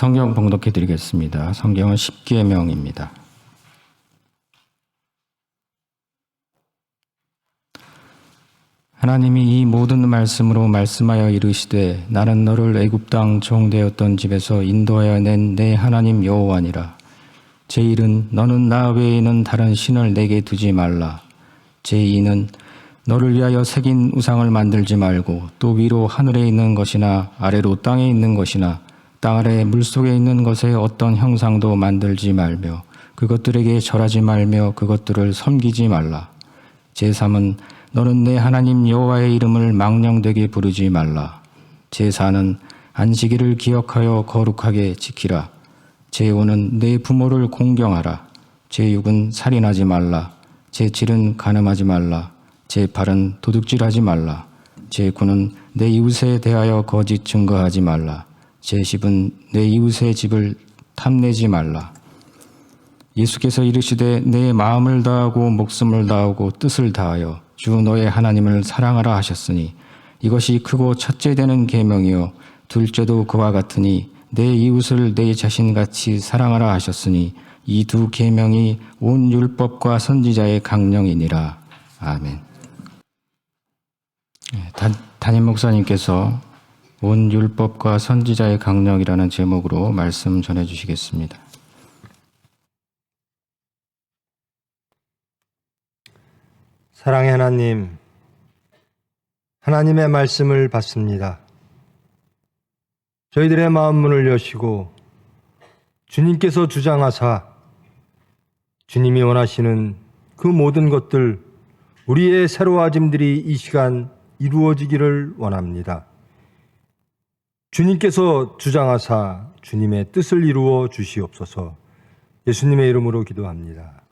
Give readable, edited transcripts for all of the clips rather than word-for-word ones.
성경 봉독해 드리겠습니다. 성경은 십계명입니다. 하나님이 이 모든 말씀으로 말씀하여 이르시되 나는 너를 애굽 땅 종되었던 집에서 인도하여 낸 내 하나님 여호와니라. 제1은 너는 나 외에는 다른 신을 내게 두지 말라. 제2는 너를 위하여 새긴 우상을 만들지 말고 또 위로 하늘에 있는 것이나 아래로 땅에 있는 것이나 땅 아래 물속에 있는 것에 어떤 형상도 만들지 말며 그것들에게 절하지 말며 그것들을 섬기지 말라. 제3은 너는 내 하나님 여호와의 이름을 망령되게 부르지 말라. 제4는 안식일을 기억하여 거룩하게 지키라. 제5는 내 부모를 공경하라. 제6은 살인하지 말라. 제7은 간음하지 말라. 제8은 도둑질하지 말라. 제9는 내 이웃에 대하여 거짓 증거하지 말라. 제10은 내 이웃의 집을 탐내지 말라. 예수께서 이르시되 내 마음을 다하고 목숨을 다하고 뜻을 다하여 주 너의 하나님을 사랑하라 하셨으니 이것이 크고 첫째 되는 계명이요 둘째도 그와 같으니 내 이웃을 내 자신같이 사랑하라 하셨으니 이 두 계명이 온 율법과 선지자의 강령이니라. 아멘. 담임 목사님께서 온 율법과 선지자의 강령이라는 제목으로 말씀 전해 주시겠습니다. 사랑의 하나님, 하나님의 말씀을 받습니다. 저희들의 마음 문을 여시고 주님께서 주장하사 주님이 원하시는 그 모든 것들 우리의 새로워짐들이 이 시간 이루어지기를 원합니다. 주님께서 주장하사 주님의 뜻을 이루어 주시옵소서. 예수님의 이름으로 기도합니다.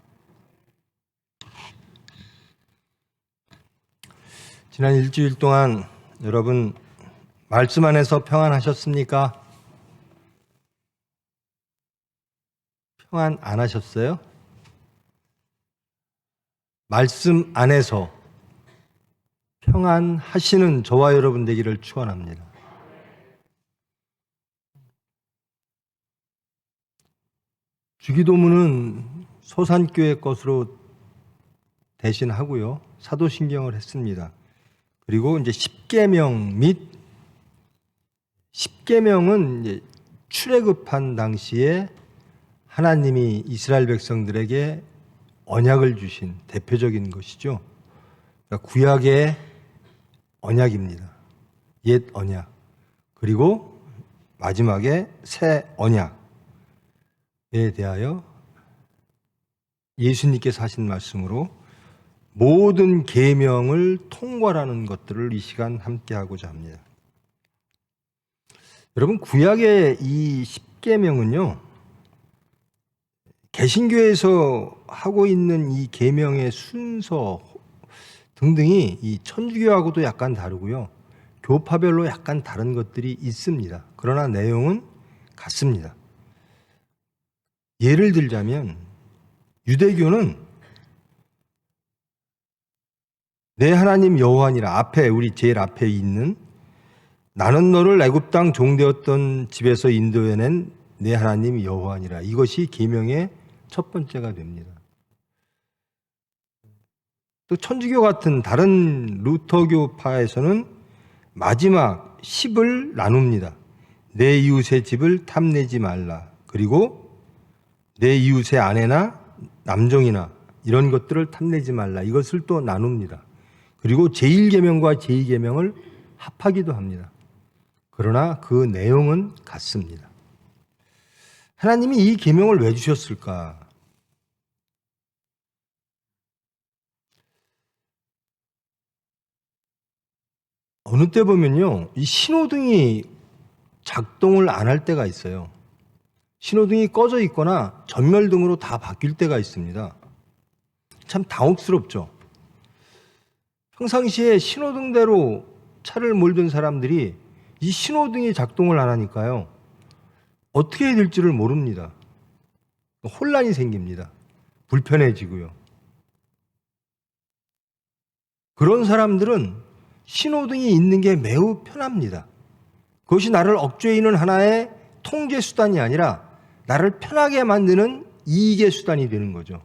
지난 일주일 동안 여러분 말씀 안에서 평안하셨습니까? 평안 안 하셨어요? 말씀 안에서 평안하시는 저와 여러분 되기를 축원합니다. 주기도문은 소산교회 것으로 대신하고요. 사도신경을 했습니다. 그리고 이제 십계명 및 십계명은 이제 출애굽한 당시에 하나님이 이스라엘 백성들에게 언약을 주신 대표적인 것이죠. 그러니까 구약의 언약입니다. 옛 언약. 그리고 마지막에 새 언약에 대하여 예수님께서 하신 말씀으로 모든 계명을 통괄하는 것들을 이 시간 함께 하고자 합니다. 여러분, 구약의 이 십계명은요, 개신교에서 하고 있는 이 계명의 순서 등등이 이 천주교하고도 약간 다르고요, 교파별로 약간 다른 것들이 있습니다. 그러나 내용은 같습니다. 예를 들자면 유대교는 내 하나님 여호와니라, 앞에 우리 제일 앞에 있는 나는 너를 애굽 땅 종되었던 집에서 인도해낸 내 하나님 여호와니라, 이것이 계명의 첫 번째가 됩니다. 또 천주교 같은 다른 루터교파에서는 마지막 10을 나눕니다. 내 이웃의 집을 탐내지 말라. 그리고 내 이웃의 아내나 남종이나 이런 것들을 탐내지 말라. 이것을 또 나눕니다. 그리고 제1계명과 제2계명을 합하기도 합니다. 그러나 그 내용은 같습니다. 하나님이 이 계명을 왜 주셨을까? 어느 때 보면요, 이 신호등이 작동을 안 할 때가 있어요. 신호등이 꺼져 있거나 전멸등으로 다 바뀔 때가 있습니다. 참 당혹스럽죠. 평상시에 신호등대로 차를 몰던 사람들이 이 신호등이 작동을 안 하니까요, 어떻게 해야 될지를 모릅니다. 혼란이 생깁니다. 불편해지고요. 그런 사람들은 신호등이 있는 게 매우 편합니다. 그것이 나를 억죄이는 하나의 통제 수단이 아니라 나를 편하게 만드는 이익의 수단이 되는 거죠.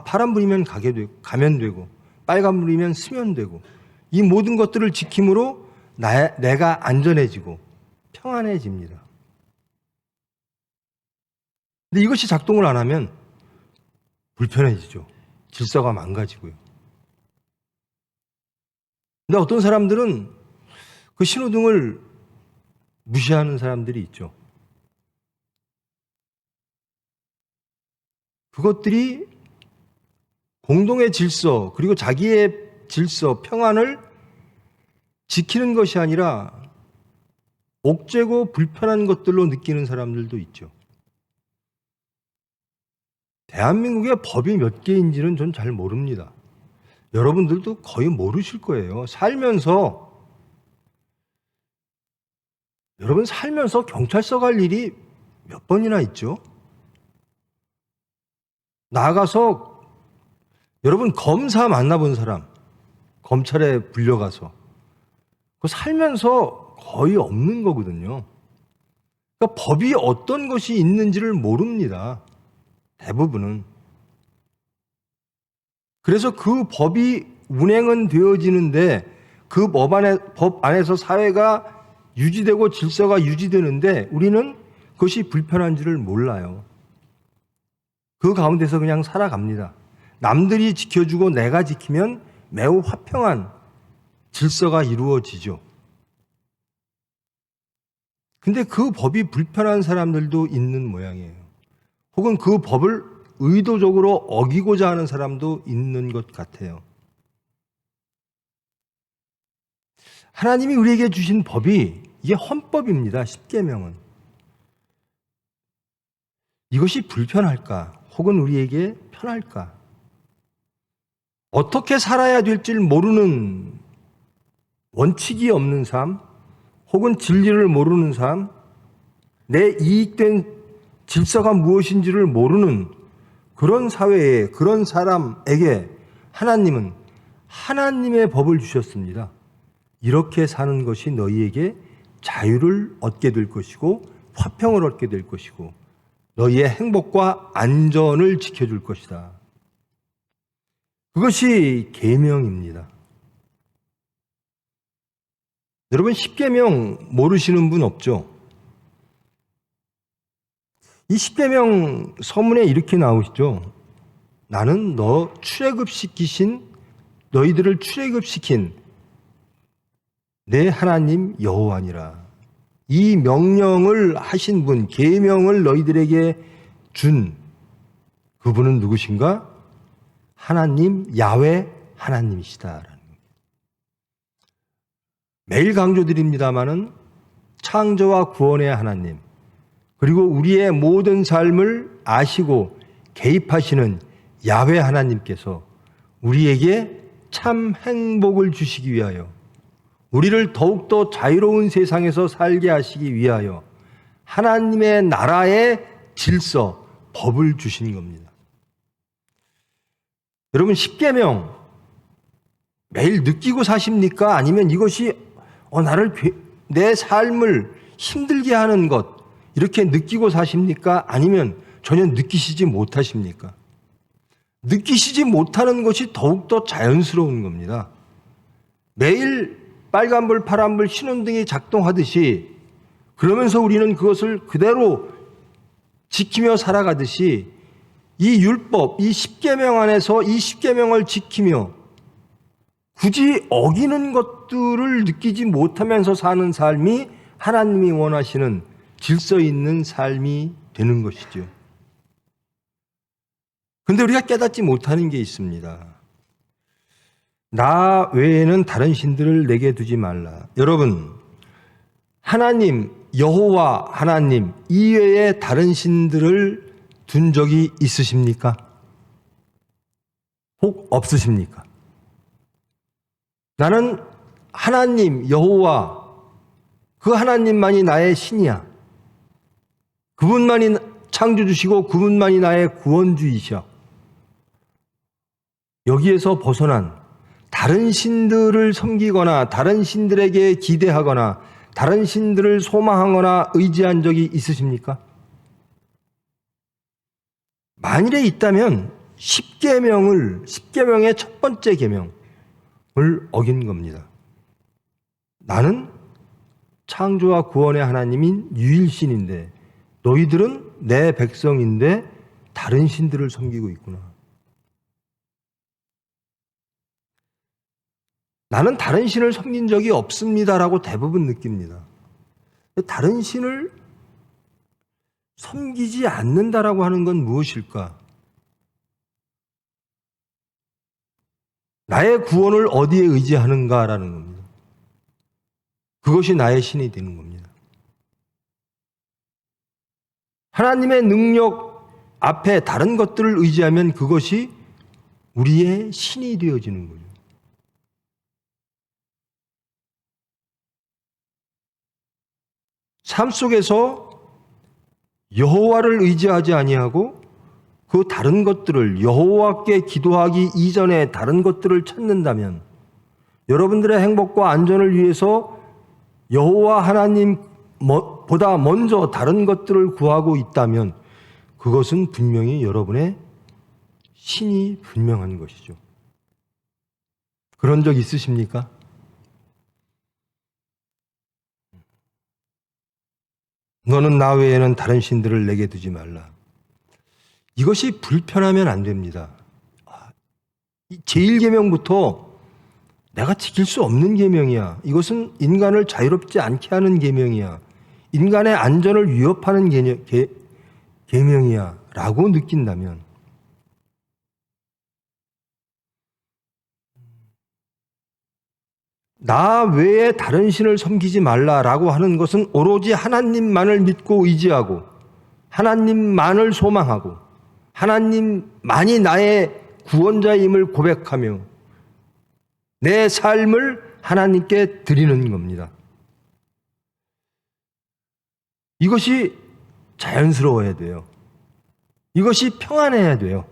바람 불이면 가면 되고 빨간 불이면 쓰면 되고 이 모든 것들을 지킴으로 내가 안전해지고 평안해집니다. 근데 이것이 작동을 안 하면 불편해지죠. 질서가 망가지고요. 근데 어떤 사람들은 그 신호등을 무시하는 사람들이 있죠. 그것들이 공동의 질서, 그리고 자기의 질서, 평안을 지키는 것이 아니라 옥죄고 불편한 것들로 느끼는 사람들도 있죠. 대한민국의 법이 몇 개인지는 전 잘 모릅니다. 여러분들도 거의 모르실 거예요. 여러분 살면서 경찰서 갈 일이 몇 번이나 있죠? 나가서 여러분 검사 만나본 사람, 검찰에 불려가서 그 살면서 거의 없는 거거든요. 그러니까 법이 어떤 것이 있는지를 모릅니다. 대부분은. 그래서 그 법이 운행은 되어지는데 그 법 안에서 사회가 유지되고 질서가 유지되는데 우리는 그것이 불편한지를 몰라요. 그 가운데서 그냥 살아갑니다. 남들이 지켜주고 내가 지키면 매우 화평한 질서가 이루어지죠. 근데 그 법이 불편한 사람들도 있는 모양이에요. 혹은 그 법을 의도적으로 어기고자 하는 사람도 있는 것 같아요. 하나님이 우리에게 주신 법이 이게 헌법입니다. 십계명은. 이것이 불편할까? 혹은 우리에게 편할까? 어떻게 살아야 될지 모르는 원칙이 없는 삶, 혹은 진리를 모르는 삶, 내 이익된 질서가 무엇인지를 모르는 그런 사회에, 그런 사람에게 하나님은 하나님의 법을 주셨습니다. 이렇게 사는 것이 너희에게 자유를 얻게 될 것이고 화평을 얻게 될 것이고 너희의 행복과 안전을 지켜줄 것이다. 그것이 계명입니다. 여러분 십계명 모르시는 분 없죠? 이 십계명 서문에 이렇게 나오시죠. 나는 너희들을 출애굽시킨 내 하나님 여호와니라. 이 명령을 하신 분, 계명을 너희들에게 준 그분은 누구신가? 하나님 야훼 하나님이시다라는 거예요. 매일 강조드립니다마는 창조와 구원의 하나님, 그리고 우리의 모든 삶을 아시고 개입하시는 야훼 하나님께서 우리에게 참 행복을 주시기 위하여, 우리를 더욱더 자유로운 세상에서 살게 하시기 위하여 하나님의 나라의 질서, 법을 주신 겁니다. 여러분 십계명 매일 느끼고 사십니까? 아니면 이것이 내 삶을 힘들게 하는 것 이렇게 느끼고 사십니까? 아니면 전혀 느끼시지 못하십니까? 느끼시지 못하는 것이 더욱더 자연스러운 겁니다. 매일 빨간불, 파란불, 신호등이 작동하듯이 그러면서 우리는 그것을 그대로 지키며 살아가듯이 이 율법, 이 십계명 안에서 이 십계명을 지키며 굳이 어기는 것들을 느끼지 못하면서 사는 삶이 하나님이 원하시는 질서 있는 삶이 되는 것이죠. 그런데 우리가 깨닫지 못하는 게 있습니다. 나 외에는 다른 신들을 내게 두지 말라. 여러분, 하나님, 여호와 하나님 이외에 다른 신들을 둔 적이 있으십니까? 혹 없으십니까? 나는 하나님, 여호와, 그 하나님만이 나의 신이야. 그분만이 창조주시고 그분만이 나의 구원주이셔. 여기에서 벗어난 다른 신들을 섬기거나 다른 신들에게 기대하거나 다른 신들을 소망하거나 의지한 적이 있으십니까? 만일에 있다면 10계명의 첫 번째 계명을 어긴 겁니다. 나는 창조와 구원의 하나님인 유일신인데 너희들은 내 백성인데 다른 신들을 섬기고 있구나. 나는 다른 신을 섬긴 적이 없습니다라고 대부분 느낍니다. 다른 신을 섬기지 않는다라고 하는 건 무엇일까? 나의 구원을 어디에 의지하는가라는 겁니다. 그것이 나의 신이 되는 겁니다. 하나님의 능력 앞에 다른 것들을 의지하면 그것이 우리의 신이 되어지는 거죠. 삶 속에서 여호와를 의지하지 아니하고 그 다른 것들을 여호와께 기도하기 이전에 다른 것들을 찾는다면 여러분들의 행복과 안전을 위해서 여호와 하나님보다 먼저 다른 것들을 구하고 있다면 그것은 분명히 여러분의 신이 분명한 것이죠. 그런 적 있으십니까? 너는 나 외에는 다른 신들을 내게 두지 말라. 이것이 불편하면 안 됩니다. 제1계명부터 내가 지킬 수 없는 계명이야. 이것은 인간을 자유롭지 않게 하는 계명이야. 인간의 안전을 위협하는 계명이야 라고 느낀다면 나 외에 다른 신을 섬기지 말라라고 하는 것은 오로지 하나님만을 믿고 의지하고 하나님만을 소망하고 하나님만이 나의 구원자임을 고백하며 내 삶을 하나님께 드리는 겁니다. 이것이 자연스러워야 돼요. 이것이 평안해야 돼요.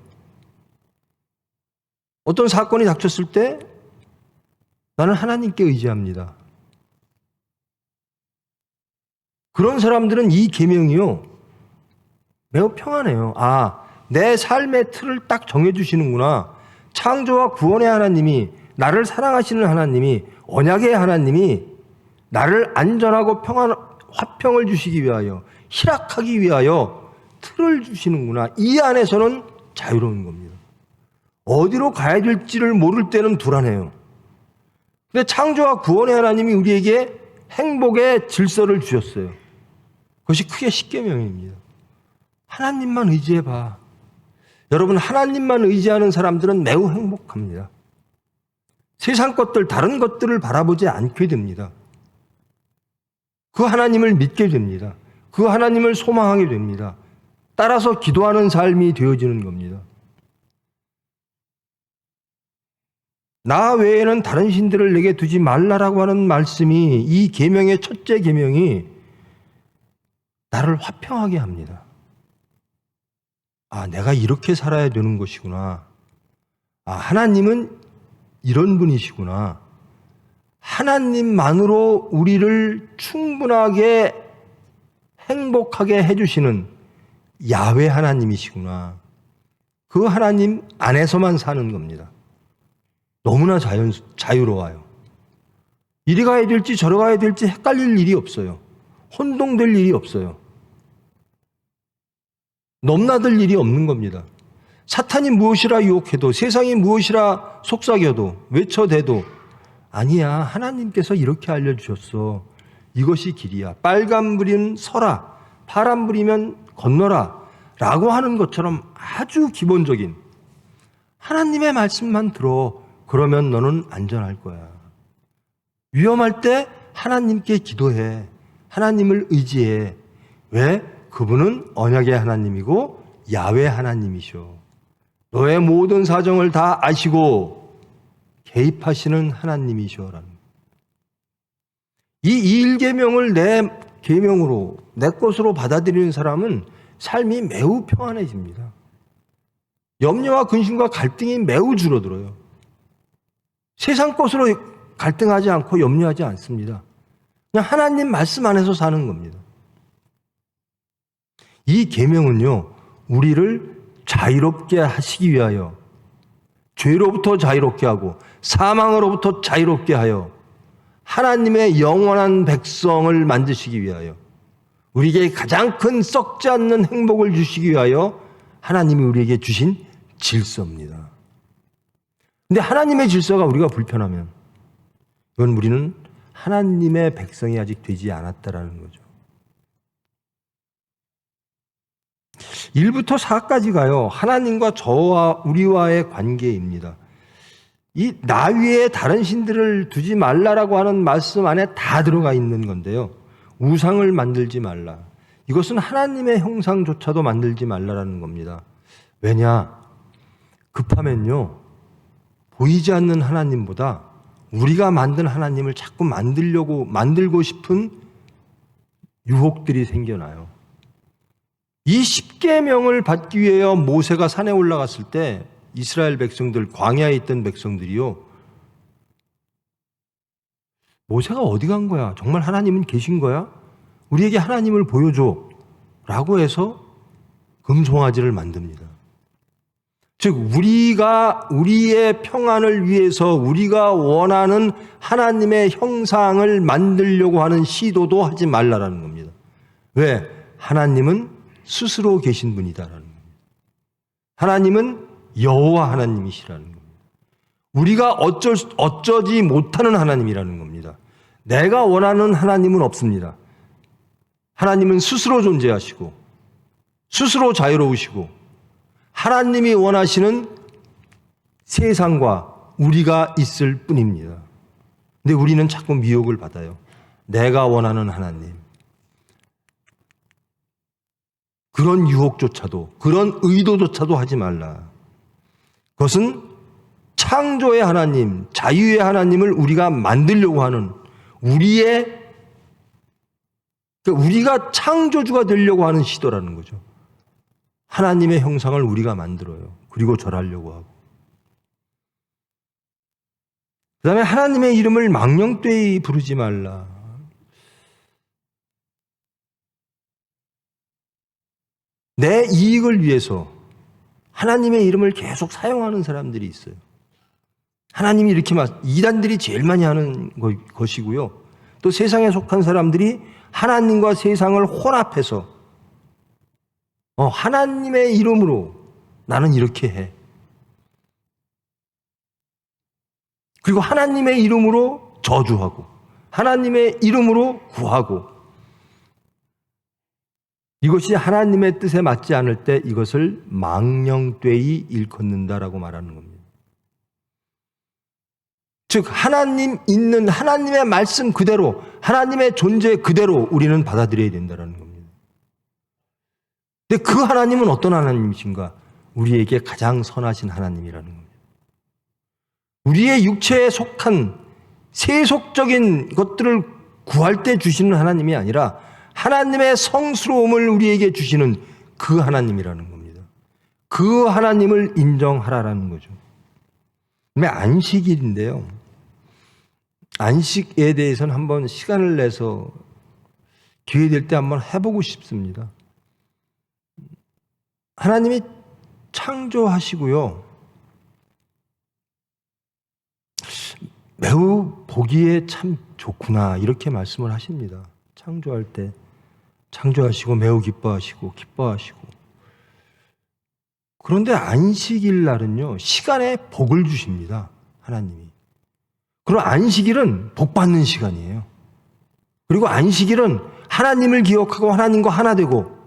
어떤 사건이 닥쳤을 때 나는 하나님께 의지합니다. 그런 사람들은 이 계명이요 매우 평안해요. 내 삶의 틀을 딱 정해주시는구나. 창조와 구원의 하나님이, 나를 사랑하시는 하나님이, 언약의 하나님이 나를 안전하고 화평을 주시기 위하여, 희락하기 위하여 틀을 주시는구나. 이 안에서는 자유로운 겁니다. 어디로 가야 될지를 모를 때는 불안해요. 근데 창조와 구원의 하나님이 우리에게 행복의 질서를 주셨어요. 그것이 크게 십계명입니다. 하나님만 의지해봐. 여러분, 하나님만 의지하는 사람들은 매우 행복합니다. 세상 것들, 다른 것들을 바라보지 않게 됩니다. 그 하나님을 믿게 됩니다. 그 하나님을 소망하게 됩니다. 따라서 기도하는 삶이 되어지는 겁니다. 나 외에는 다른 신들을 내게 두지 말라라고 하는 말씀이, 이 계명의 첫째 계명이 나를 화평하게 합니다. 내가 이렇게 살아야 되는 것이구나. 하나님은 이런 분이시구나. 하나님만으로 우리를 충분하게 행복하게 해주시는 야훼 하나님이시구나. 그 하나님 안에서만 사는 겁니다. 너무나 자유로워요. 이리 가야 될지 저리 가야 될지 헷갈릴 일이 없어요. 혼동될 일이 없어요. 넘나들 일이 없는 겁니다. 사탄이 무엇이라 유혹해도, 세상이 무엇이라 속삭여도, 외쳐대도 아니야, 하나님께서 이렇게 알려주셨어. 이것이 길이야. 빨간불이면 서라, 파란불이면 건너라 라고 하는 것처럼 아주 기본적인 하나님의 말씀만 들어. 그러면 너는 안전할 거야. 위험할 때 하나님께 기도해. 하나님을 의지해. 왜? 그분은 언약의 하나님이고 야훼 하나님이셔. 너의 모든 사정을 다 아시고 개입하시는 하나님이셔라는. 이 1계명을 내 계명으로, 내 것으로 받아들이는 사람은 삶이 매우 평안해집니다. 염려와 근심과 갈등이 매우 줄어들어요. 세상 것으로 갈등하지 않고 염려하지 않습니다. 그냥 하나님 말씀 안에서 사는 겁니다. 이 계명은요, 우리를 자유롭게 하시기 위하여, 죄로부터 자유롭게 하고 사망으로부터 자유롭게 하여 하나님의 영원한 백성을 만드시기 위하여, 우리에게 가장 큰 썩지 않는 행복을 주시기 위하여 하나님이 우리에게 주신 질서입니다. 근데 하나님의 질서가 우리가 불편하면 이건 우리는 하나님의 백성이 아직 되지 않았다라는 거죠. 1부터 4까지가요, 하나님과 저와 우리와의 관계입니다. 이 나 위에 다른 신들을 두지 말라라고 하는 말씀 안에 다 들어가 있는 건데요. 우상을 만들지 말라. 이것은 하나님의 형상조차도 만들지 말라라는 겁니다. 왜냐? 급하면요, 보이지 않는 하나님보다 우리가 만든 하나님을 자꾸 만들고 싶은 유혹들이 생겨나요. 이 10계명을 받기 위해 모세가 산에 올라갔을 때 이스라엘 백성들, 광야에 있던 백성들이요, 모세가 어디 간 거야? 정말 하나님은 계신 거야? 우리에게 하나님을 보여줘 라고 해서 금송아지를 만듭니다. 즉 우리의 평안을 위해서 우리가 원하는 하나님의 형상을 만들려고 하는 시도도 하지 말라라는 겁니다. 왜? 하나님은 스스로 계신 분이다라는 겁니다. 하나님은 여호와 하나님이시라는 겁니다. 우리가 어쩌지 못하는 하나님이라는 겁니다. 내가 원하는 하나님은 없습니다. 하나님은 스스로 존재하시고 스스로 자유로우시고 하나님이 원하시는 세상과 우리가 있을 뿐입니다. 근데 우리는 자꾸 미혹을 받아요. 내가 원하는 하나님. 그런 유혹조차도, 그런 의도조차도 하지 말라. 그것은 창조의 하나님, 자유의 하나님을 우리가 만들려고 하는 우리가 창조주가 되려고 하는 시도라는 거죠. 하나님의 형상을 우리가 만들어요. 그리고 절하려고 하고. 그 다음에 하나님의 이름을 망령되이 부르지 말라. 내 이익을 위해서 하나님의 이름을 계속 사용하는 사람들이 있어요. 하나님이 이렇게 이단들이 제일 많이 하는 것이고요. 또 세상에 속한 사람들이 하나님과 세상을 혼합해서 하나님의 이름으로 나는 이렇게 해. 그리고 하나님의 이름으로 저주하고 하나님의 이름으로 구하고, 이것이 하나님의 뜻에 맞지 않을 때 이것을 망령되이 일컫는다라고 말하는 겁니다. 즉 하나님 있는 하나님의 말씀 그대로, 하나님의 존재 그대로 우리는 받아들여야 된다는 겁니다. 근데 그 하나님은 어떤 하나님이신가? 우리에게 가장 선하신 하나님이라는 겁니다. 우리의 육체에 속한 세속적인 것들을 구할 때 주시는 하나님이 아니라 하나님의 성스러움을 우리에게 주시는 그 하나님이라는 겁니다. 그 하나님을 인정하라라는 거죠. 안식일인데요. 안식에 대해서는 한번 시간을 내서 기회 될 때 한번 해보고 싶습니다. 하나님이 창조하시고요, 매우 보기에 참 좋구나 이렇게 말씀을 하십니다. 창조할 때 창조하시고 매우 기뻐하시고. 그런데 안식일 날은요, 시간에 복을 주십니다. 하나님이. 그럼 안식일은 복 받는 시간이에요. 그리고 안식일은 하나님을 기억하고 하나님과 하나 되고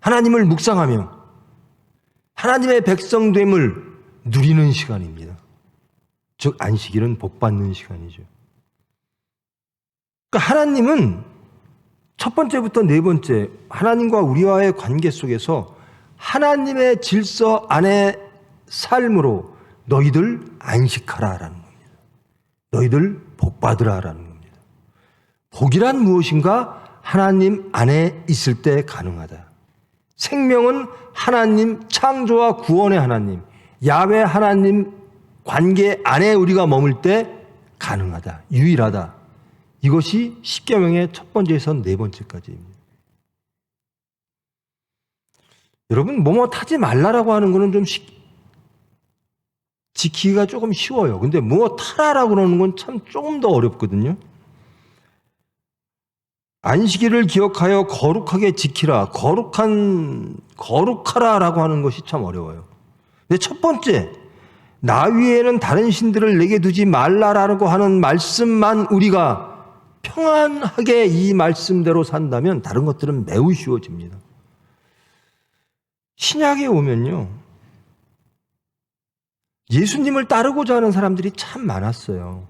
하나님을 묵상하며 하나님의 백성됨을 누리는 시간입니다. 즉 안식일은 복 받는 시간이죠. 그러니까 하나님은 첫 번째부터 네 번째, 하나님과 우리와의 관계 속에서 하나님의 질서 안에 삶으로 너희들 안식하라라는 겁니다. 너희들 복 받으라라는 겁니다. 복이란 무엇인가? 하나님 안에 있을 때 가능하다. 생명은 하나님, 창조와 구원의 하나님, 야훼 하나님 관계 안에 우리가 머물 때 가능하다, 유일하다. 이것이 십계명의 첫 번째에서 네 번째까지입니다. 여러분, 뭐뭐 타지 말라라고 하는 거는 좀 지키기가 조금 쉬워요. 근데 뭐 타라라고 그러는 건 참 조금 더 어렵거든요. 안식일을 기억하여 거룩하게 지키라. 거룩하라라고 하는 것이 참 어려워요. 근데 첫 번째, 나 위에는 다른 신들을 내게 두지 말라라고 하는 말씀만 우리가 평안하게 이 말씀대로 산다면 다른 것들은 매우 쉬워집니다. 신약에 오면요, 예수님을 따르고자 하는 사람들이 참 많았어요.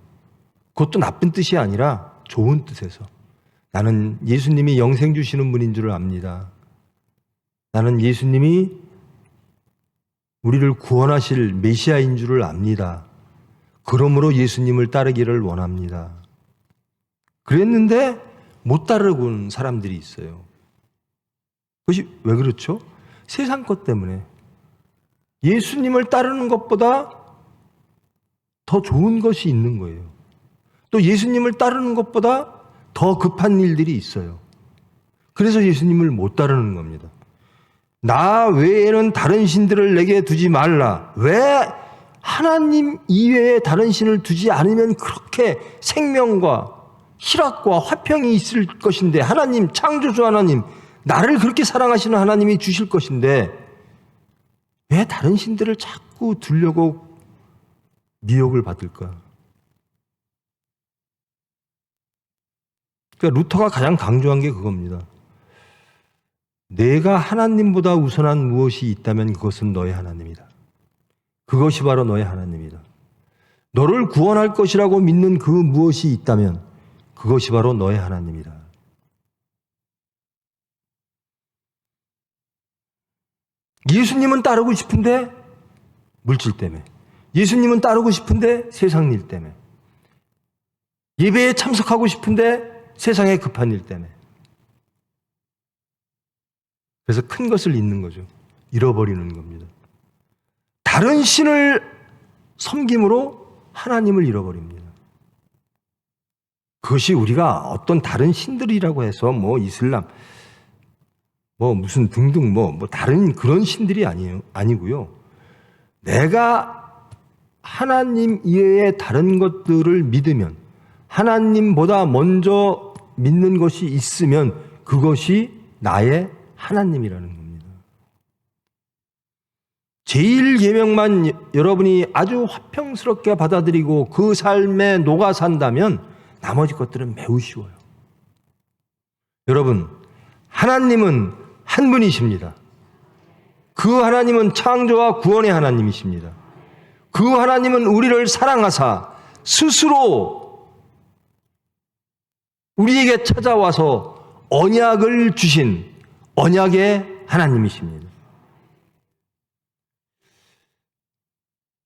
그것도 나쁜 뜻이 아니라 좋은 뜻에서. 나는 예수님이 영생 주시는 분인 줄 압니다. 나는 예수님이 우리를 구원하실 메시아인 줄을 압니다. 그러므로 예수님을 따르기를 원합니다. 그랬는데 못 따르고는 사람들이 있어요. 그것이 왜 그렇죠? 세상 것 때문에. 예수님을 따르는 것보다 더 좋은 것이 있는 거예요. 또 예수님을 따르는 것보다 더 급한 일들이 있어요. 그래서 예수님을 못 따르는 겁니다. 나 외에는 다른 신들을 내게 두지 말라. 왜 하나님 이외에 다른 신을 두지 않으면 그렇게 생명과 희락과 화평이 있을 것인데, 하나님, 창조주 하나님, 나를 그렇게 사랑하시는 하나님이 주실 것인데 왜 다른 신들을 자꾸 두려고 미혹을 받을까? 그러니까 루터가 가장 강조한 게 그겁니다. 내가 하나님보다 우선한 무엇이 있다면 그것은 너의 하나님이다. 그것이 바로 너의 하나님이다. 너를 구원할 것이라고 믿는 그 무엇이 있다면 그것이 바로 너의 하나님이다. 예수님은 따르고 싶은데 물질 때문에, 예수님은 따르고 싶은데 세상 일 때문에, 예배에 참석하고 싶은데 세상에 급한 일 때문에. 그래서 큰 것을 잃는 거죠. 잃어버리는 겁니다. 다른 신을 섬김으로 하나님을 잃어버립니다. 그것이 우리가 어떤 다른 신들이라고 해서 뭐 이슬람, 뭐 무슨 등등 뭐 다른 그런 신들이 아니고요. 내가 하나님 이외의 다른 것들을 믿으면, 하나님보다 먼저 믿는 것이 있으면 그것이 나의 하나님이라는 겁니다. 제1계명만 여러분이 아주 화평스럽게 받아들이고 그 삶에 녹아 산다면 나머지 것들은 매우 쉬워요. 여러분, 하나님은 한 분이십니다. 그 하나님은 창조와 구원의 하나님이십니다. 그 하나님은 우리를 사랑하사 스스로 우리에게 찾아와서 언약을 주신 언약의 하나님이십니다.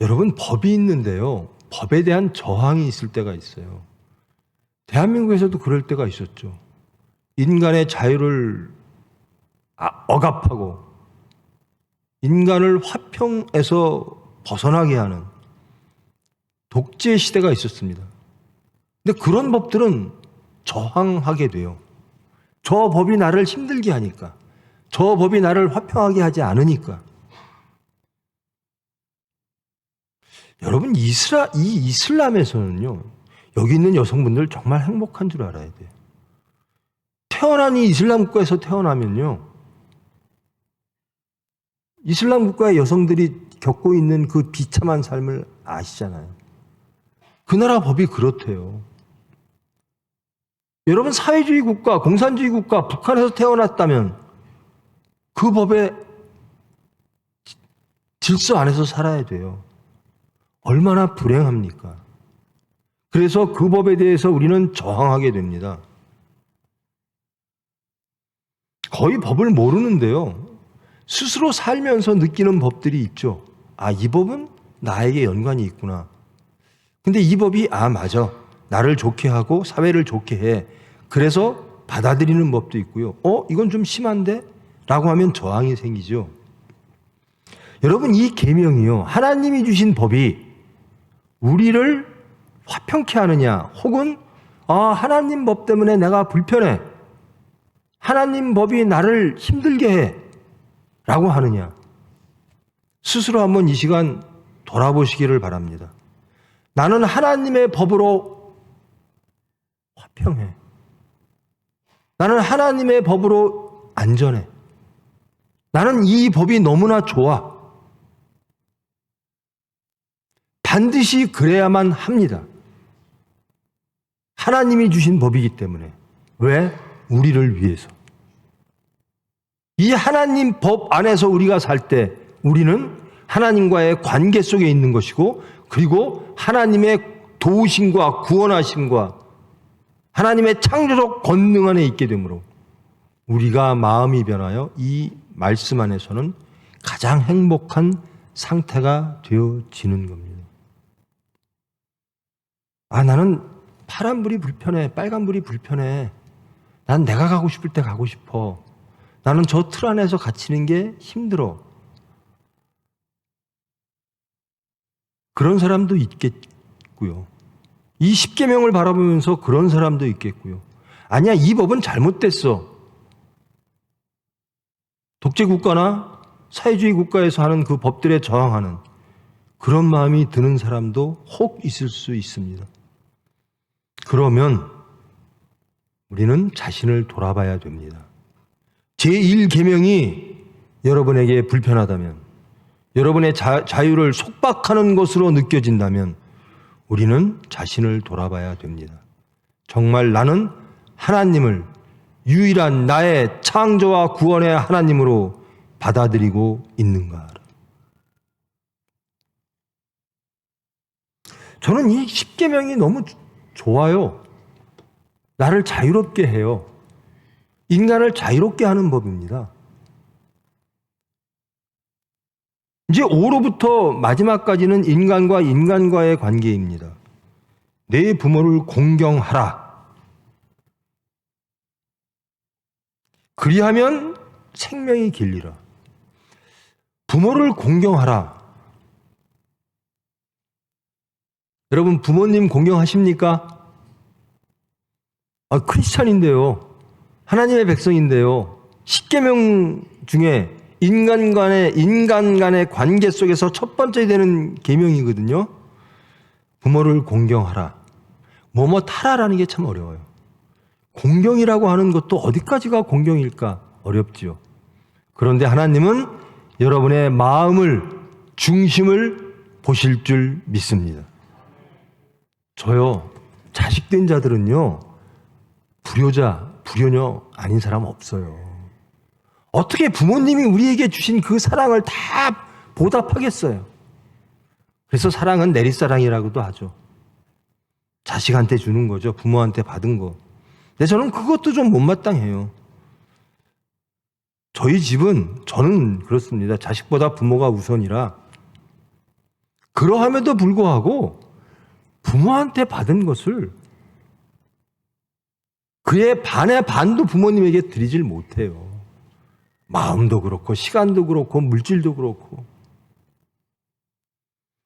여러분, 법이 있는데요, 법에 대한 저항이 있을 때가 있어요. 대한민국에서도 그럴 때가 있었죠. 인간의 자유를 억압하고 인간을 화평에서 벗어나게 하는 독재 시대가 있었습니다. 근데 그런 법들은 저항하게 돼요. 저 법이 나를 힘들게 하니까, 저 법이 나를 화평하게 하지 않으니까. 여러분, 이 이슬람에서는요, 여기 있는 여성분들 정말 행복한 줄 알아야 돼요. 태어난 이 이슬람 국가에서 태어나면요, 이슬람 국가의 여성들이 겪고 있는 그 비참한 삶을 아시잖아요. 그 나라 법이 그렇대요. 여러분, 사회주의 국가, 공산주의 국가, 북한에서 태어났다면 그 법의 질서 안에서 살아야 돼요. 얼마나 불행합니까? 그래서 그 법에 대해서 우리는 저항하게 됩니다. 거의 법을 모르는데요, 스스로 살면서 느끼는 법들이 있죠. 아, 이 법은 나에게 연관이 있구나. 근데 이 법이 맞아, 나를 좋게 하고 사회를 좋게 해. 그래서 받아들이는 법도 있고요. 이건 좀 심한데? 라고 하면 저항이 생기죠. 여러분, 이 계명이요, 하나님이 주신 법이 우리를 화평케 하느냐 혹은 하나님 법 때문에 내가 불편해. 하나님 법이 나를 힘들게 해. 라고 하느냐. 스스로 한번 이 시간 돌아보시기를 바랍니다. 나는 하나님의 법으로 화평해. 나는 하나님의 법으로 안전해. 나는 이 법이 너무나 좋아. 반드시 그래야만 합니다. 하나님이 주신 법이기 때문에. 왜? 우리를 위해서. 이 하나님 법 안에서 우리가 살 때 우리는 하나님과의 관계 속에 있는 것이고, 그리고 하나님의 도우심과 구원하심과 하나님의 창조적 권능 안에 있게 되므로 우리가 마음이 변하여 이 말씀 안에서는 가장 행복한 상태가 되어지는 겁니다. 나는 파란불이 불편해. 빨간불이 불편해. 난 내가 가고 싶을 때 가고 싶어. 나는 저 틀 안에서 갇히는 게 힘들어. 그런 사람도 있겠고요. 이 십계명을 바라보면서 그런 사람도 있겠고요. 아니야, 이 법은 잘못됐어. 독재국가나 사회주의 국가에서 하는 그 법들에 저항하는 그런 마음이 드는 사람도 혹 있을 수 있습니다. 그러면 우리는 자신을 돌아봐야 됩니다. 제1계명이 여러분에게 불편하다면, 여러분의 자유를 속박하는 것으로 느껴진다면 우리는 자신을 돌아봐야 됩니다. 정말 나는 하나님을 유일한 나의 창조와 구원의 하나님으로 받아들이고 있는가? 저는 이 십계명이 너무 좋아요. 나를 자유롭게 해요. 인간을 자유롭게 하는 법입니다. 이제 5로부터 마지막까지는 인간과 인간과의 관계입니다. 내 부모를 공경하라. 그리하면 생명이 길리라. 부모를 공경하라. 여러분, 부모님 공경하십니까? 크리스찬인데요. 하나님의 백성인데요. 십계명 중에 인간 간의 관계 속에서 첫 번째 되는 계명이거든요. 부모를 공경하라. 뭐뭐 하라라는 게 참 어려워요. 공경이라고 하는 것도 어디까지가 공경일까? 어렵지요. 그런데 하나님은 여러분의 마음을, 중심을 보실 줄 믿습니다. 저요, 자식된 자들은요, 불효녀 아닌 사람 없어요. 어떻게 부모님이 우리에게 주신 그 사랑을 다 보답하겠어요? 그래서 사랑은 내리사랑이라고도 하죠. 자식한테 주는 거죠. 부모한테 받은 거. 근데 저는 그것도 좀 못마땅해요. 저희 집은, 저는 그렇습니다. 자식보다 부모가 우선이라. 그러함에도 불구하고 부모한테 받은 것을 그의 반의 반도 부모님에게 드리질 못해요. 마음도 그렇고 시간도 그렇고 물질도 그렇고.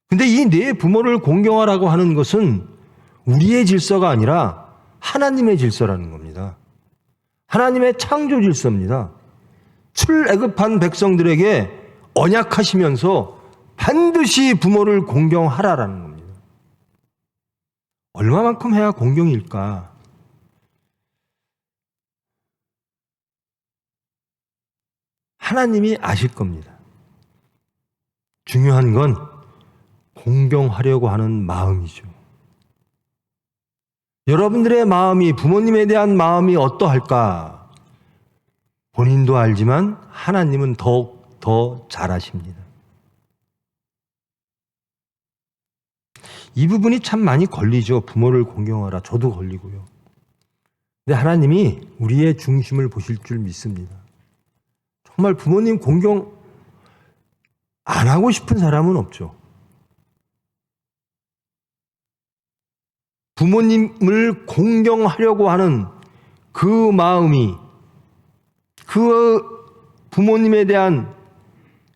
근데 이 내 부모를 공경하라고 하는 것은 우리의 질서가 아니라 하나님의 질서라는 겁니다. 하나님의 창조 질서입니다. 출애굽한 백성들에게 언약하시면서 반드시 부모를 공경하라라는 겁니다. 얼마만큼 해야 공경일까? 하나님이 아실 겁니다. 중요한 건 공경하려고 하는 마음이죠. 여러분들의 마음이, 부모님에 대한 마음이 어떠할까? 본인도 알지만 하나님은 더욱 더 잘 아십니다. 이 부분이 참 많이 걸리죠. 부모를 공경하라. 저도 걸리고요. 근데 하나님이 우리의 중심을 보실 줄 믿습니다. 정말 부모님 공경 안 하고 싶은 사람은 없죠. 부모님을 공경하려고 하는 그 마음이, 그 부모님에 대한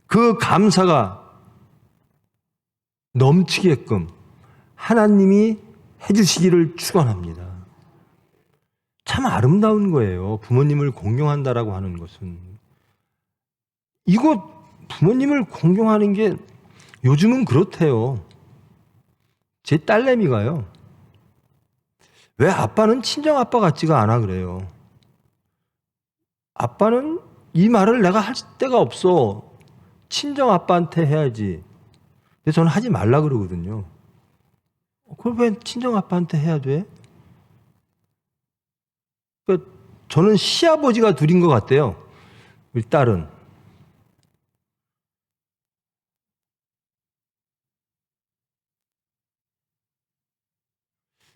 그 감사가 넘치게끔 하나님이 해주시기를 축원합니다. 참 아름다운 거예요. 부모님을 공경한다라고 하는 것은. 이거 부모님을 공경하는 게 요즘은 그렇대요. 제 딸내미가요. 왜 아빠는 친정 아빠 같지가 않아 그래요. 아빠는 이 말을 내가 할 데가 없어. 친정 아빠한테 해야지. 근데 저는 하지 말라 그러거든요. 그걸 왜 친정 아빠한테 해야 돼? 그러니까 저는 시아버지가 둘인 것 같아요. 우리 딸은.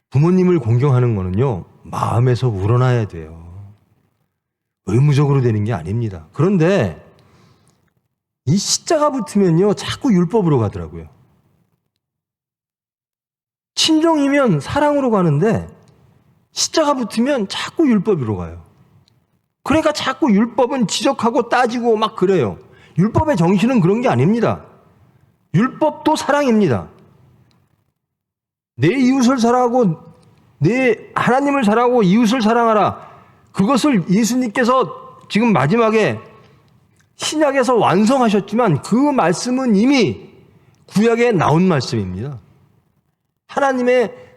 부모님을 공경하는 거는요, 마음에서 우러나야 돼요. 의무적으로 되는 게 아닙니다. 그런데 이 시자가 붙으면요, 자꾸 율법으로 가더라고요. 친정이면 사랑으로 가는데 시자가 붙으면 자꾸 율법으로 가요. 그러니까 자꾸 율법은 지적하고 따지고 막 그래요. 율법의 정신은 그런 게 아닙니다. 율법도 사랑입니다. 내 이웃을 사랑하고 내 하나님을 사랑하고 이웃을 사랑하라. 그것을 예수님께서 지금 마지막에 신약에서 완성하셨지만 그 말씀은 이미 구약에 나온 말씀입니다. 하나님의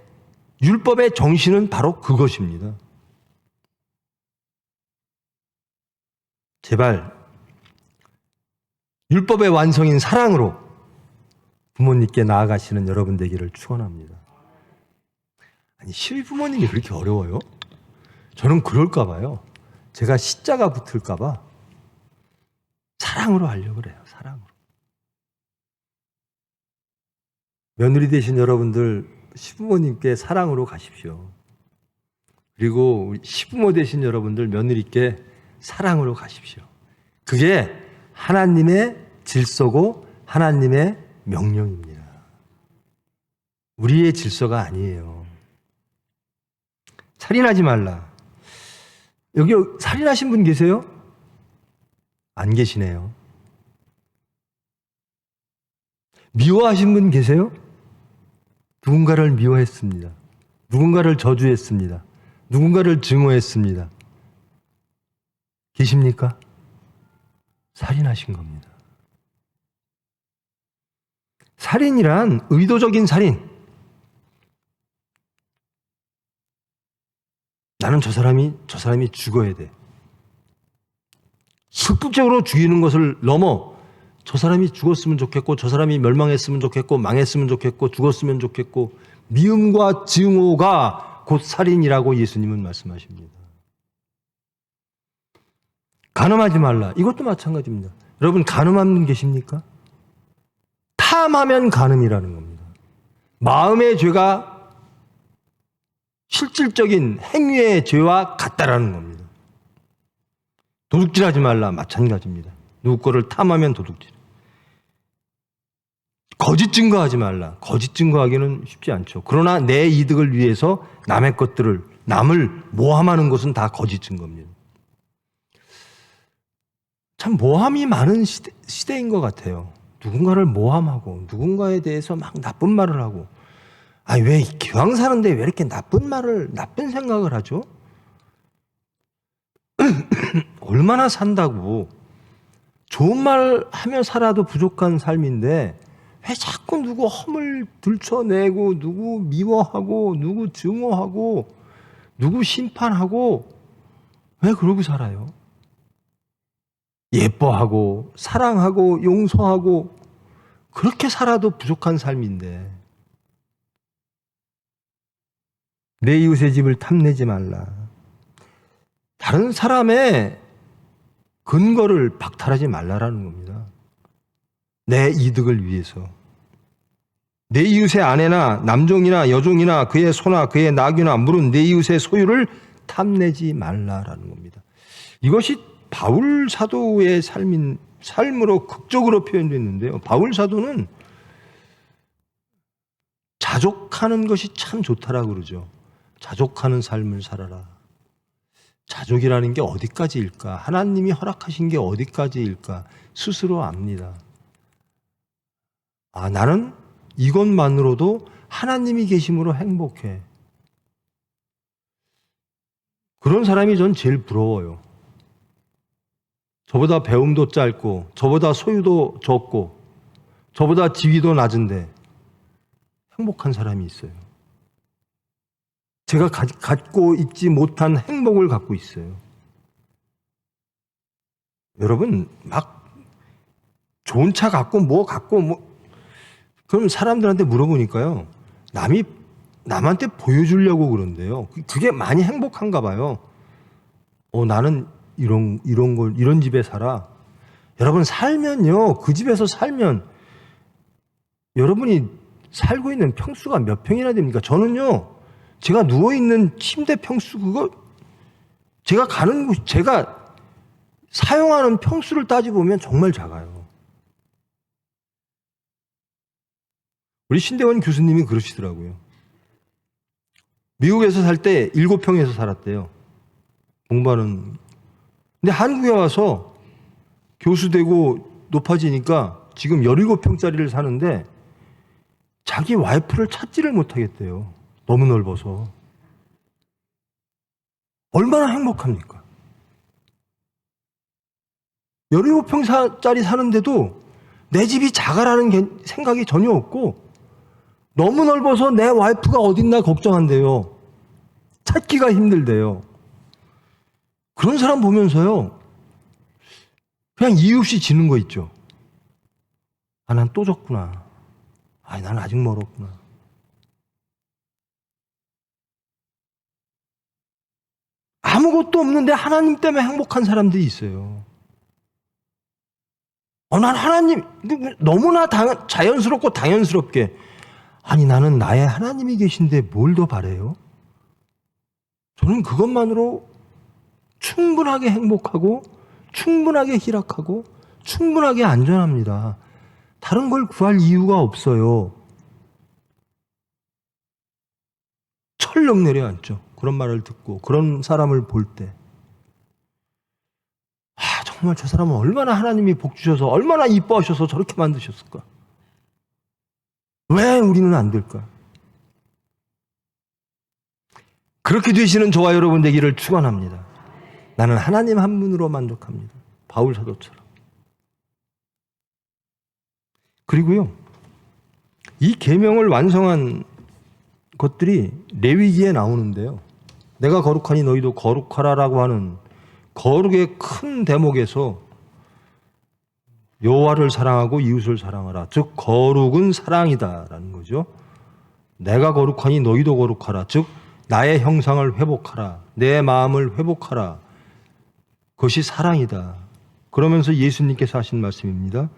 율법의 정신은 바로 그것입니다. 제발 율법의 완성인 사랑으로 부모님께 나아가시는 여러분 되기를 축원합니다. 아니, 실부모님이 그렇게 어려워요? 저는 그럴까 봐요. 제가 시자가 붙을까 봐 사랑으로 하려고 그래요. 사랑으로. 며느리 되신 여러분들 시부모님께 사랑으로 가십시오. 그리고 시부모 되신 여러분들 며느리께 사랑으로 가십시오. 그게 하나님의 질서고 하나님의 명령입니다. 우리의 질서가 아니에요. 살인하지 말라. 여기 살인하신 분 계세요? 안 계시네요. 미워하신 분 계세요? 누군가를 미워했습니다. 누군가를 저주했습니다. 누군가를 증오했습니다. 계십니까? 살인하신 겁니다. 살인이란 의도적인 살인. 나는 저 사람이 죽어야 돼. 적극적으로 죽이는 것을 넘어 저 사람이 죽었으면 좋겠고 저 사람이 멸망했으면 좋겠고 망했으면 좋겠고 죽었으면 좋겠고 미움과 증오가 곧 살인이라고 예수님은 말씀하십니다. 간음하지 말라. 이것도 마찬가지입니다. 여러분 간음하는 분 계십니까? 탐하면 간음이라는 겁니다. 마음의 죄가 실질적인 행위의 죄와 같다라는 겁니다. 도둑질하지 말라. 마찬가지입니다. 누구 거를 탐하면 도둑질. 거짓 증거하지 말라. 거짓 증거하기는 쉽지 않죠. 그러나 내 이득을 위해서 남의 것들을 남을 모함하는 것은 다 거짓 증거입니다. 참 모함이 많은 시대인 것 같아요. 누군가를 모함하고 누군가에 대해서 막 나쁜 말을 하고 아니 왜 기왕 사는데 왜 이렇게 나쁜 생각을 하죠? 얼마나 산다고 좋은 말 하며 살아도 부족한 삶인데 왜 자꾸 누구 허물 들춰내고 누구 미워하고 누구 증오하고 누구 심판하고 왜 그러고 살아요? 예뻐하고 사랑하고 용서하고 그렇게 살아도 부족한 삶인데 내 이웃의 집을 탐내지 말라. 다른 사람의 근거를 박탈하지 말라라는 겁니다. 내 이득을 위해서. 내 이웃의 아내나 남종이나 여종이나 그의 소나 그의 나귀나 물은 내 이웃의 소유를 탐내지 말라라는 겁니다. 이것이 바울 사도의 삶으로 극적으로 표현됐는데요. 바울 사도는 자족하는 것이 참 좋다라고 그러죠. 자족하는 삶을 살아라. 자족이라는 게 어디까지일까? 하나님이 허락하신 게 어디까지일까? 스스로 압니다. 아, 나는 이것만으로도 하나님이 계심으로 행복해. 그런 사람이 전 제일 부러워요. 저보다 배움도 짧고, 저보다 소유도 적고, 저보다 지위도 낮은데 행복한 사람이 있어요. 제가 갖고 있지 못한 행복을 갖고 있어요. 여러분, 막 좋은 차 갖고 그럼 사람들한테 물어보니까요. 남한테 보여주려고 그런데요. 그게 많이 행복한가 봐요. 나는 이런 집에 살아. 여러분, 살면요. 그 집에서 살면 여러분이 살고 있는 평수가 몇 평이나 됩니까? 저는요. 제가 누워있는 침대 평수 제가 사용하는 평수를 따져보면 정말 작아요. 우리 신대원 교수님이 그러시더라고요. 미국에서 살 때 7평에서 살았대요. 공부하는. 근데 한국에 와서 교수 되고 높아지니까 지금 17평짜리를 사는데 자기 와이프를 찾지를 못하겠대요. 너무 넓어서. 얼마나 행복합니까? 17평짜리 사는데도 내 집이 작아라는 생각이 전혀 없고 너무 넓어서 내 와이프가 어딨나 걱정한대요. 찾기가 힘들대요. 그런 사람 보면서요. 그냥 이유 없이 지는 거 있죠. 난 또 졌구나. 난 아직 멀었구나. 아무것도 없는데 하나님 때문에 행복한 사람들이 있어요. 난 하나님, 너무나 자연스럽고 당연스럽게, 나는 나의 하나님이 계신데 뭘 더 바래요? 저는 그것만으로 충분하게 행복하고, 충분하게 희락하고, 충분하게 안전합니다. 다른 걸 구할 이유가 없어요. 철렁 내려앉죠. 그런 말을 듣고, 그런 사람을 볼 때. 정말 저 사람은 얼마나 하나님이 복 주셔서 얼마나 이뻐하셔서 저렇게 만드셨을까? 왜 우리는 안 될까? 그렇게 되시는 저와 여러분 되기를 축원합니다. 나는 하나님 한 분으로 만족합니다. 바울 사도처럼. 그리고요. 이 계명을 완성한 것들이 레위기에 나오는데요. 내가 거룩하니 너희도 거룩하라라고 하는 거룩의 큰 대목에서 여호와를 사랑하고 이웃을 사랑하라. 즉 거룩은 사랑이다라는 거죠. 내가 거룩하니 너희도 거룩하라. 즉 나의 형상을 회복하라. 내 마음을 회복하라. 그것이 사랑이다. 그러면서 예수님께서 하신 말씀입니다.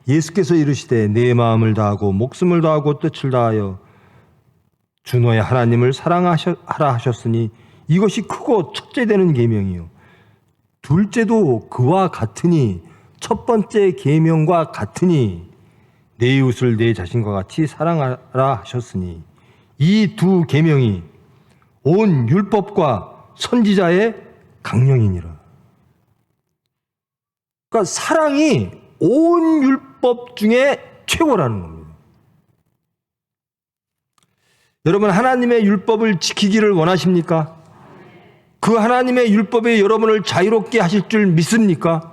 예수께서 이르시되 내 마음을 다하고 목숨을 다하고 뜻을 다하여 주 너의 하나님을 사랑하라 하셨으니 이것이 크고 첫째 되는 계명이요. 둘째도 그와 같으니 첫 번째 계명과 같으니 내 이웃을 내 자신과 같이 사랑하라 하셨으니 이 두 계명이 온 율법과 선지자의 강령이니라. 그러니까 사랑이 온 율법 중에 최고라는 겁니다. 여러분 하나님의 율법을 지키기를 원하십니까? 그 하나님의 율법이 여러분을 자유롭게 하실 줄 믿습니까?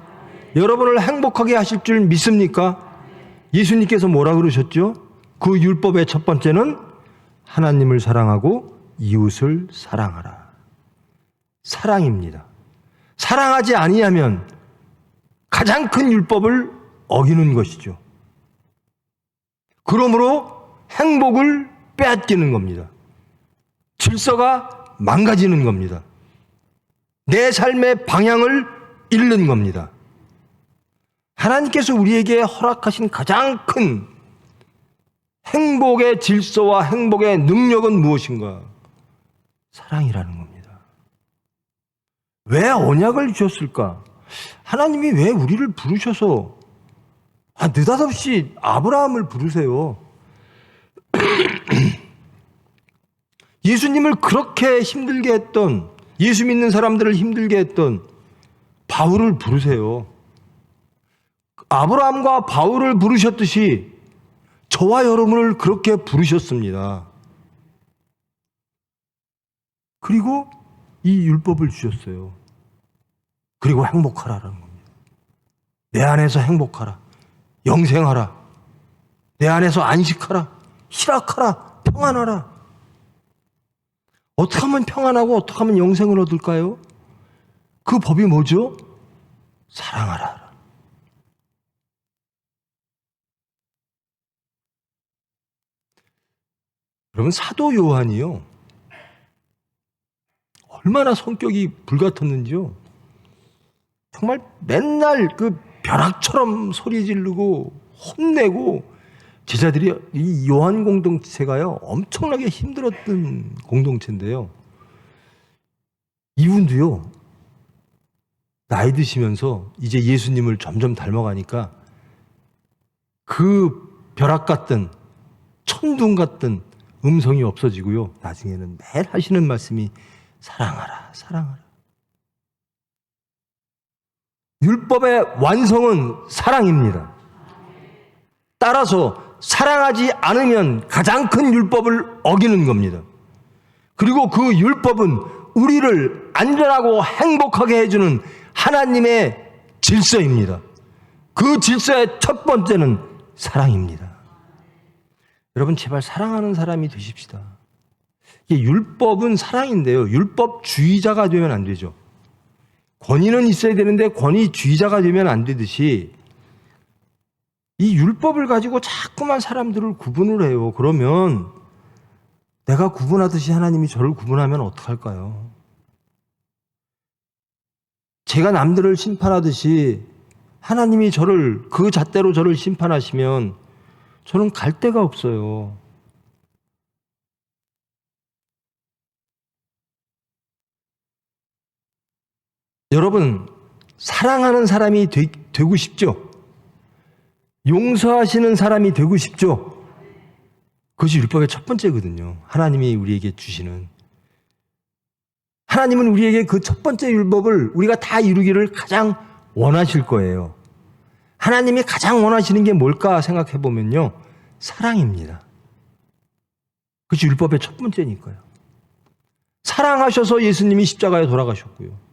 여러분을 행복하게 하실 줄 믿습니까? 예수님께서 뭐라 그러셨죠? 그 율법의 첫 번째는 하나님을 사랑하고 이웃을 사랑하라. 사랑입니다. 사랑하지 아니하면 가장 큰 율법을 어기는 것이죠. 그러므로 행복을 빼앗기는 겁니다. 질서가 망가지는 겁니다. 내 삶의 방향을 잃는 겁니다. 하나님께서 우리에게 허락하신 가장 큰 행복의 질서와 행복의 능력은 무엇인가? 사랑이라는 겁니다. 왜 언약을 주셨을까? 하나님이 왜 우리를 부르셔서 느닷없이 아브라함을 부르세요? 예수님을 그렇게 힘들게 했던, 예수 믿는 사람들을 힘들게 했던 바울을 부르세요. 아브라함과 바울을 부르셨듯이 저와 여러분을 그렇게 부르셨습니다. 그리고 이 율법을 주셨어요. 그리고 행복하라라는 겁니다. 내 안에서 행복하라. 영생하라. 내 안에서 안식하라. 희락하라. 평안하라. 어떻게 하면 평안하고 어떻게 하면 영생을 얻을까요? 그 법이 뭐죠? 사랑하라. 여러분, 사도 요한이요, 얼마나 성격이 불같았는지요. 정말 맨날 그 벼락처럼 소리 지르고 혼내고, 제자들이, 이 요한 공동체가요 엄청나게 힘들었던 공동체인데요, 이분도요 나이 드시면서 이제 예수님을 점점 닮아가니까 그 벼락 같던 천둥 같던 음성이 없어지고요, 나중에는 매일 하시는 말씀이 사랑하라, 사랑하라. 율법의 완성은 사랑입니다. 따라서 사랑하지 않으면 가장 큰 율법을 어기는 겁니다. 그리고 그 율법은 우리를 안전하고 행복하게 해주는 하나님의 질서입니다. 그 질서의 첫 번째는 사랑입니다. 여러분, 제발 사랑하는 사람이 되십시다. 율법은 사랑인데요, 율법주의자가 되면 안 되죠. 권위는 있어야 되는데 권위주의자가 되면 안 되듯이, 이 율법을 가지고 자꾸만 사람들을 구분을 해요. 그러면 내가 구분하듯이 하나님이 저를 구분하면 어떡할까요? 제가 남들을 심판하듯이 하나님이 저를, 그 잣대로 저를 심판하시면 저는 갈 데가 없어요. 여러분, 사랑하는 사람이 되고 싶죠? 용서하시는 사람이 되고 싶죠? 그것이 율법의 첫 번째거든요. 하나님이 우리에게 주시는. 하나님은 우리에게 그 첫 번째 율법을 우리가 다 이루기를 가장 원하실 거예요. 하나님이 가장 원하시는 게 뭘까 생각해 보면요, 사랑입니다. 그것이 율법의 첫 번째니까요. 사랑하셔서 예수님이 십자가에 돌아가셨고요.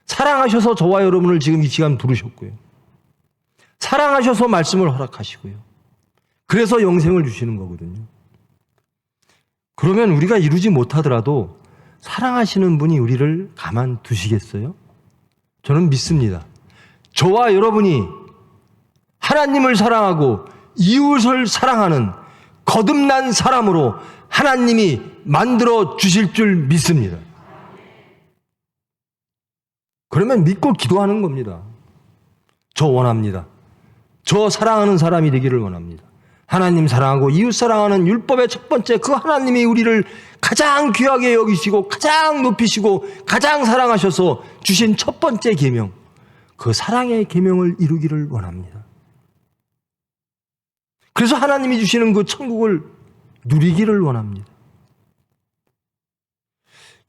사랑하셔서 저와 여러분을 지금 이 시간 부르셨고요. 사랑하셔서 말씀을 허락하시고요. 그래서 영생을 주시는 거거든요. 그러면 우리가 이루지 못하더라도 사랑하시는 분이 우리를 가만두시겠어요? 저는 믿습니다. 저와 여러분이 하나님을 사랑하고 이웃을 사랑하는 거듭난 사람으로 하나님이 만들어 주실 줄 믿습니다. 그러면 믿고 기도하는 겁니다. 저 원합니다. 저 사랑하는 사람이 되기를 원합니다. 하나님 사랑하고 이웃 사랑하는 율법의 첫 번째, 그 하나님이 우리를 가장 귀하게 여기시고 가장 높이시고 가장 사랑하셔서 주신 첫 번째 계명, 그 사랑의 계명을 이루기를 원합니다. 그래서 하나님이 주시는 그 천국을 누리기를 원합니다.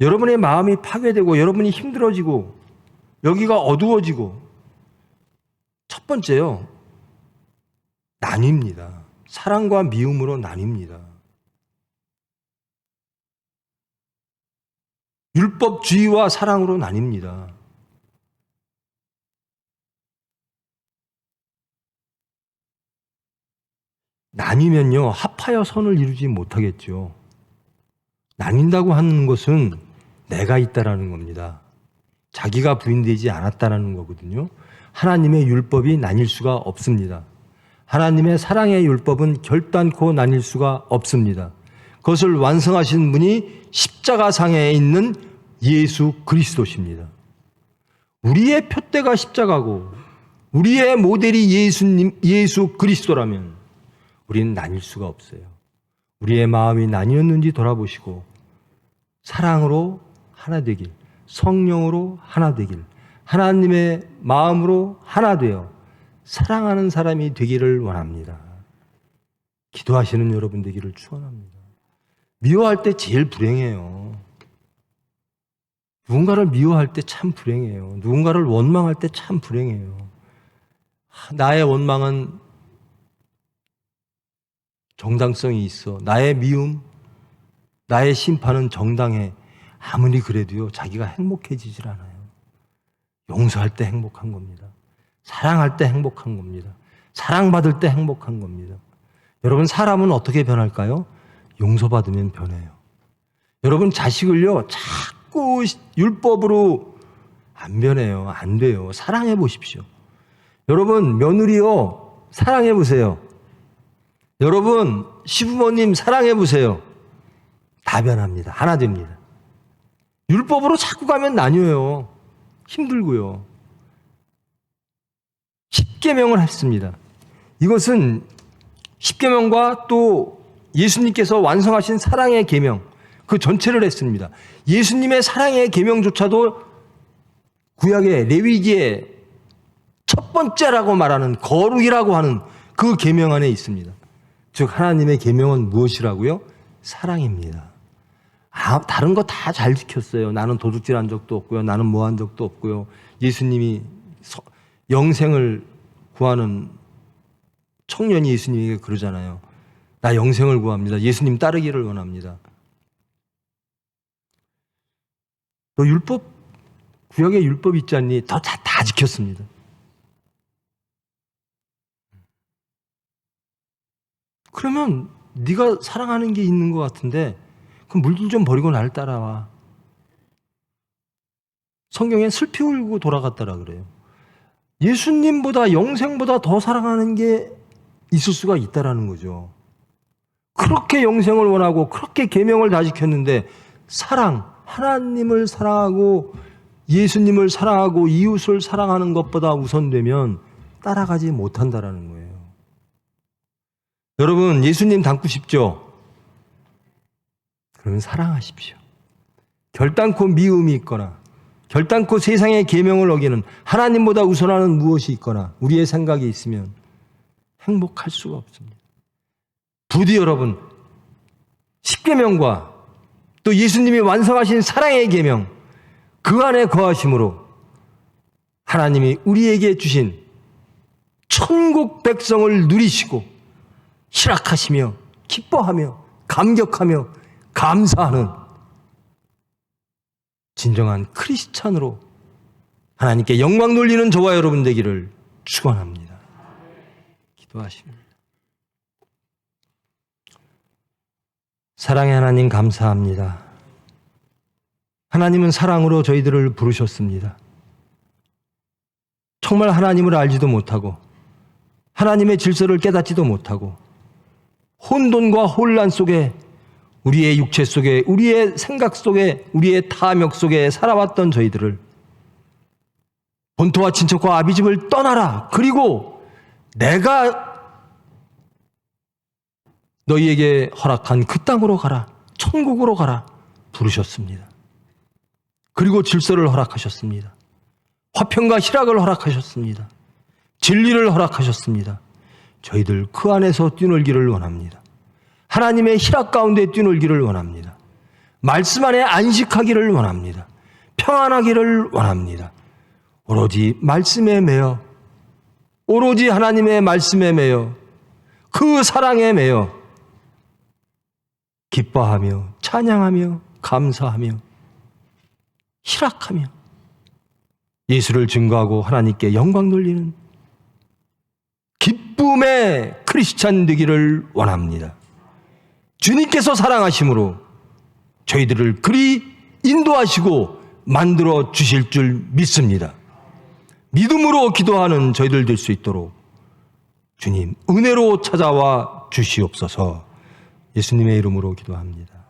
여러분의 마음이 파괴되고 여러분이 힘들어지고 여기가 어두워지고, 첫 번째요, 나뉩니다. 사랑과 미움으로 나뉩니다. 율법주의와 사랑으로 나뉩니다. 나뉘면요, 합하여 선을 이루지 못하겠죠. 나뉜다고 하는 것은 내가 있다라는 겁니다. 자기가 부인되지 않았다라는 거거든요. 하나님의 율법이 나뉠 수가 없습니다. 하나님의 사랑의 율법은 결단코 나뉠 수가 없습니다. 그것을 완성하신 분이 십자가상에 있는 예수 그리스도십니다. 우리의 표대가 십자가고 우리의 모델이 예수 그리스도라면 우리는 나뉠 수가 없어요. 우리의 마음이 나뉘었는지 돌아보시고 사랑으로 하나 되길, 성령으로 하나 되길, 하나님의 마음으로 하나 되어 사랑하는 사람이 되기를 원합니다. 기도하시는 여러분 되기를 축원합니다. 미워할 때 제일 불행해요. 누군가를 미워할 때 참 불행해요. 누군가를 원망할 때 참 불행해요. 나의 원망은 정당성이 있어. 나의 미움, 나의 심판은 정당해. 아무리 그래도요, 자기가 행복해지질 않아요. 용서할 때 행복한 겁니다. 사랑할 때 행복한 겁니다. 사랑받을 때 행복한 겁니다. 여러분, 사람은 어떻게 변할까요? 용서받으면 변해요. 여러분, 자식을요, 자꾸 율법으로 안 변해요. 안 돼요. 사랑해 보십시오. 여러분, 며느리요, 사랑해 보세요. 여러분, 시부모님 사랑해 보세요. 다 변합니다. 하나 됩니다. 율법으로 자꾸 가면 나뉘어요. 힘들고요. 십계명을 했습니다. 이것은 십계명과 또 예수님께서 완성하신 사랑의 계명, 그 전체를 했습니다. 예수님의 사랑의 계명조차도 구약의 레위기의 첫 번째라고 말하는 거룩이라고 하는 그 계명 안에 있습니다. 즉 하나님의 계명은 무엇이라고요? 사랑입니다. 다른 거 다 잘 지켰어요. 나는 도둑질한 적도 없고요. 나는 뭐 한 적도 없고요. 예수님이 영생을 구하는 청년이 예수님에게 그러잖아요. 나 영생을 구합니다. 예수님 따르기를 원합니다. 너 율법, 구약의 율법 있지 않니? 다 지켰습니다. 그러면 네가 사랑하는 게 있는 것 같은데 그럼 물질 좀 버리고 나를 따라와. 성경에 슬피 울고 돌아갔다라 그래요. 예수님보다 영생보다 더 사랑하는 게 있을 수가 있다라는 거죠. 그렇게 영생을 원하고 그렇게 계명을 다 지켰는데 사랑, 하나님을 사랑하고 예수님을 사랑하고 이웃을 사랑하는 것보다 우선되면 따라가지 못한다라는 거예요. 여러분, 예수님 닮고 싶죠? 그러면 사랑하십시오. 결단코 미움이 있거나 결단코 세상의 계명을 어기는 하나님보다 우선하는 무엇이 있거나 우리의 생각이 있으면 행복할 수가 없습니다. 부디 여러분, 십계명과 또 예수님이 완성하신 사랑의 계명, 그 안에 거하심으로 하나님이 우리에게 주신 천국 백성을 누리시고 희락하시며 기뻐하며 감격하며 감사하는 진정한 크리스찬으로 하나님께 영광 돌리는 저와 여러분 되기를 축원합니다. 기도하십니다. 사랑의 하나님 감사합니다. 하나님은 사랑으로 저희들을 부르셨습니다. 정말 하나님을 알지도 못하고 하나님의 질서를 깨닫지도 못하고 혼돈과 혼란 속에 우리의 육체 속에 우리의 생각 속에 우리의 탐욕 속에 살아왔던 저희들을 본토와 친척과 아비집을 떠나라. 그리고 내가 너희에게 허락한 그 땅으로 가라. 천국으로 가라. 부르셨습니다. 그리고 질서를 허락하셨습니다. 화평과 희락을 허락하셨습니다. 진리를 허락하셨습니다. 저희들 그 안에서 뛰놀기를 원합니다. 하나님의 희락 가운데 뛰놀기를 원합니다. 말씀 안에 안식하기를 원합니다. 평안하기를 원합니다. 오로지 말씀에 매여, 오로지 하나님의 말씀에 매여, 그 사랑에 매여 기뻐하며 찬양하며 감사하며 희락하며 예수를 증거하고 하나님께 영광 돌리는 기쁨의 크리스찬 되기를 원합니다. 주님께서 사랑하심으로 저희들을 그리 인도하시고 만들어 주실 줄 믿습니다. 믿음으로 기도하는 저희들 될 수 있도록 주님 은혜로 찾아와 주시옵소서. 예수님의 이름으로 기도합니다.